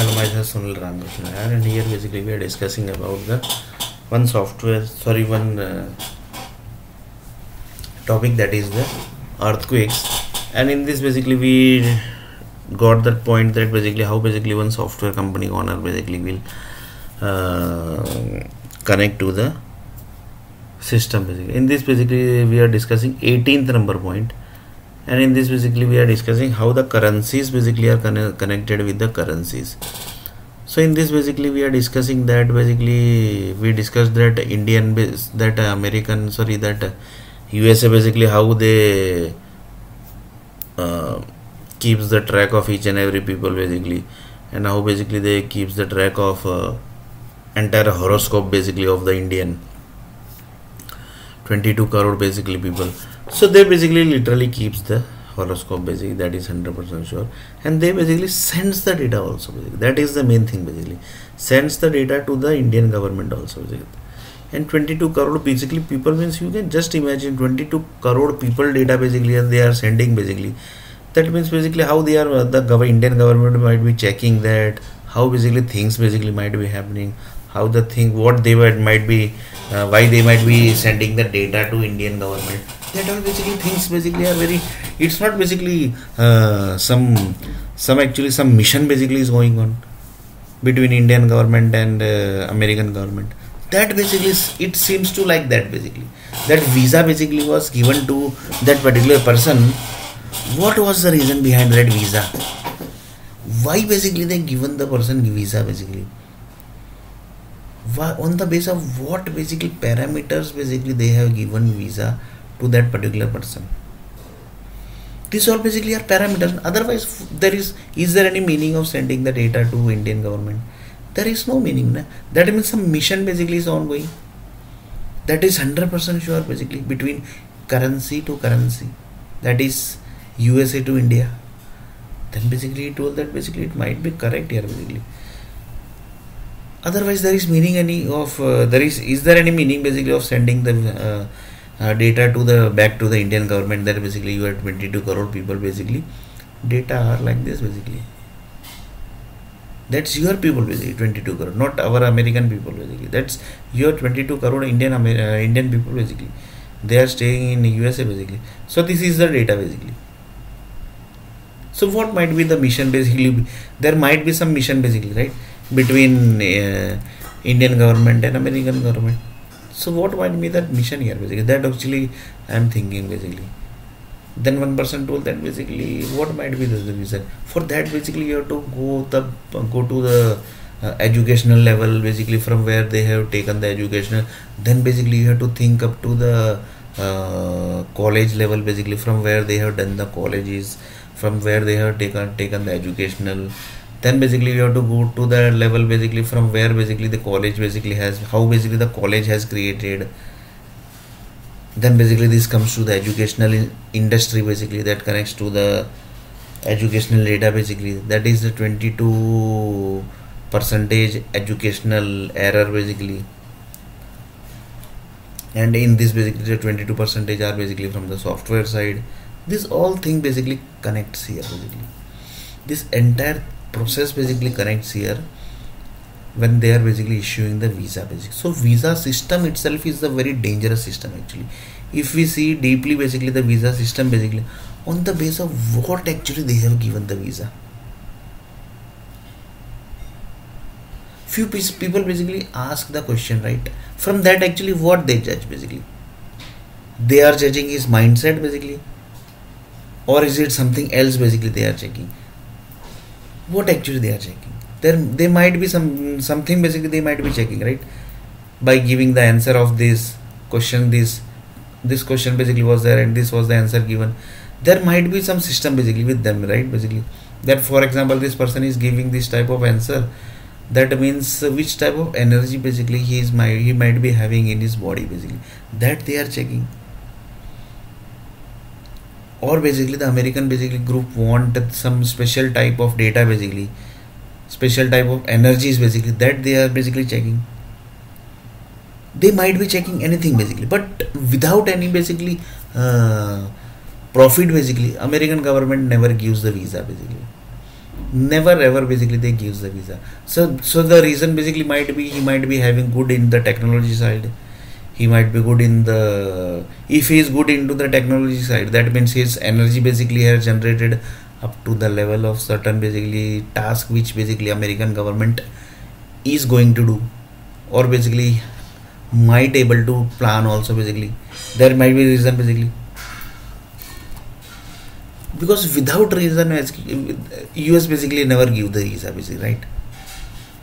Hello, myself Sunil Ramakrishna here, and here basically we are discussing about the one topic, that is the earthquakes. And in this basically we got that point that basically how basically one software company owner basically will connect to the system. Basically in this basically we are discussing 18th number point, and in this basically we are discussing how the currencies basically are connected with the currencies. So in this basically we are discussing that basically we discussed that USA basically how they keeps the track of each and every people basically, and how basically they keeps the track of entire horoscope basically of the Indian 22 crore basically people. So they basically literally keeps the horoscope basically, that is 100% sure, and they basically sends the data also basically. That is the main thing basically, sends the data to the Indian government also basically. And 22 crore basically people means you can just imagine 22 crore people data basically, and they are sending basically. That means basically how they are Indian government might be checking that how basically things basically might be happening, how the thing what they might be why they might be sending the data to Indian government. That all basically things basically are very, it's not basically some mission basically is going on between Indian government and American government. That basically it seems to like that basically, that visa basically was given to that particular person. What was the reason behind that visa? Why basically they given the person visa basically? Why, on the basis of what basically parameters basically they have given visa to that particular person? These all basically are parameters. Otherwise is there any meaning of sending the data to Indian government? There is no meaning. Na? That means some mission basically is ongoing. That is 100% sure basically, between currency to currency, that is USA to India. Then basically he told that basically it might be correct here basically. Otherwise there is meaning is there any meaning basically of sending the data to the back to the Indian government, that basically you are 22 crore people basically data are like this basically. That's your people basically, 22 crore, not our American people basically. That's your 22 crore Indian people basically. They are staying in USA basically. So this is the data basically. So what might be the mission basically? There might be some mission basically, right, between Indian government and American government. So what might be that mission here basically? That actually I am thinking basically. Then one person told that basically what might be the reason. For that basically you have to go to the educational level basically, from where they have taken the educational. Then basically you have to think up to the college level basically, from where they have done the colleges, from where they have taken the educational. Then basically you have to go to the level basically from where basically the college basically has, how basically the college has created. Then basically this comes to the educational industry basically, that connects to the educational data basically. That is the 22% educational error basically. And in this basically the 22% are basically from the software side. This all thing basically connects here basically. This entire process basically connects here when they are basically issuing the visa basically. So visa system itself is a very dangerous system actually. If we see deeply basically the visa system basically, on the basis of what actually they have given the visa. Few people basically ask the question, right? From that actually what they judge basically? They are judging his mindset basically, or is it something else basically they are checking? What actually they are checking? There might be something basically they might be checking, right? By giving the answer of this question, this question basically was there and this was the answer given. There might be some system basically with them, right? Basically that, for example, this person is giving this type of answer. That means which type of energy basically he might be having in his body basically. That they are checking. Or basically the American basically group wanted some special type of data basically, special type of energies basically, that they are basically checking. They might be checking anything basically, but without any basically profit basically. American government never gives the visa basically. Never ever basically they gives the visa. So the reason basically might be he might be having good in the technology side, he might be good in the, if he is good into the technology side, that means his energy basically has generated up to the level of certain basically task which basically American government is going to do, or basically might able to plan also basically. There might be reason basically, because without reason US basically never give the visa basically, right?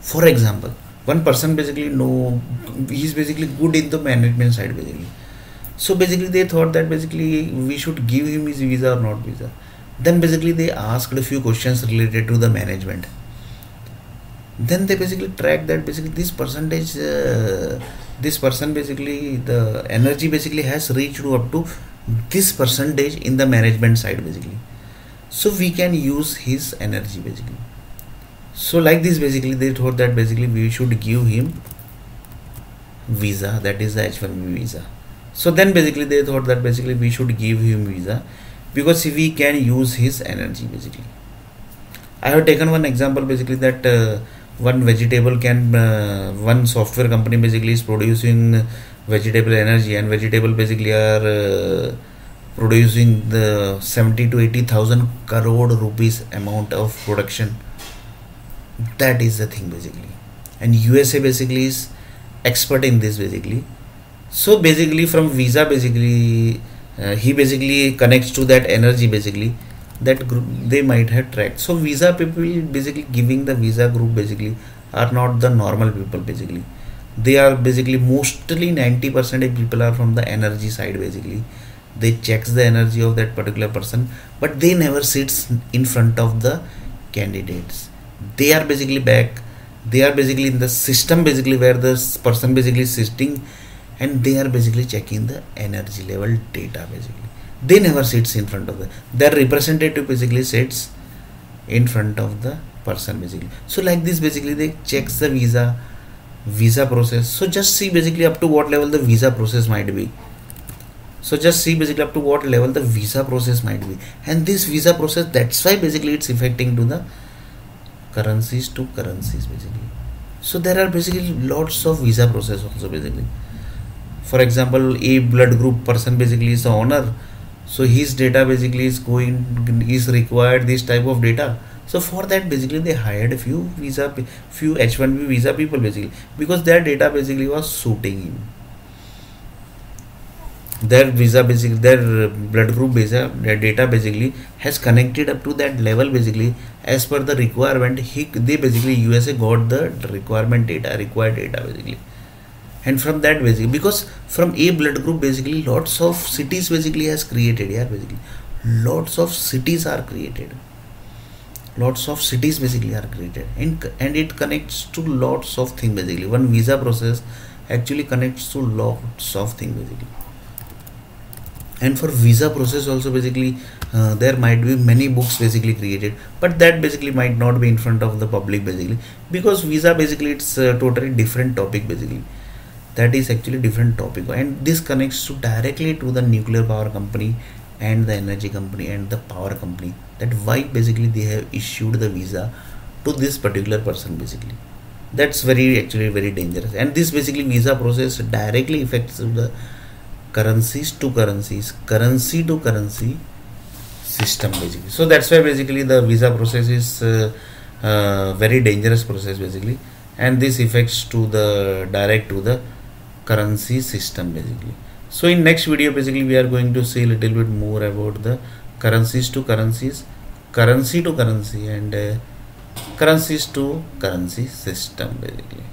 For example, one person basically know he's basically good in the management side basically, so basically they thought that basically we should give him his visa or not visa. Then basically they asked a few questions related to the management. Then they basically track that basically this percentage, this person basically the energy basically has reached to up to this percentage in the management side basically, so we can use his energy basically. So like this basically they thought that basically we should give him visa, that is the H1B visa. So then basically they thought that basically we should give him visa because we can use his energy basically. I have taken one example basically that one vegetable can one software company basically is producing vegetable energy, and vegetable basically are producing the 70 to 80,000 crore rupees amount of production. That is the thing basically, and USA basically is expert in this basically. So basically from visa basically he basically connects to that energy basically, that group they might have tracked. So visa people basically giving the visa group basically are not the normal people basically, they are basically mostly 90% of people are from the energy side basically. They checks the energy of that particular person, but they never sits in front of the candidates. They are basically back, they are basically in the system basically where the person basically is sitting, and they are basically checking the energy level data basically. They never sits in front of the, their representative basically sits in front of the person basically. So like this basically they checks the visa process. So just see basically up to what level the visa process might be. So just see basically up to what level the visa process might be, and this visa process, that's why basically it's affecting to the currencies to currencies basically. So there are basically lots of visa process also basically. For example, A blood group person basically is the owner, so his data basically is required this type of data. So for that basically they hired a few H1B visa people basically, because their data basically was suiting him. Their visa basically, their blood group visa, their data basically has connected up to that level basically as per the requirement. They basically USA got the required data basically, and from that basically, because from A blood group basically lots of cities basically has created, yeah basically lots of cities are created, lots of cities basically are created, and it connects to lots of things basically. One visa process actually connects to lots of things basically. And for visa process also basically there might be many books basically created, but that basically might not be in front of the public basically, because visa basically it's a totally different topic basically. That is actually different topic, and this connects to directly to the nuclear power company and the energy company and the power company, that why basically they have issued the visa to this particular person basically. That's actually very dangerous, and this basically visa process directly affects the currencies to currencies, currency to currency system basically. So that's why basically the visa process is very dangerous process basically, and this affects to the direct to the currency system basically. So in next video basically we are going to see a little bit more about the currencies to currencies, currency to currency, and currencies to currency system basically.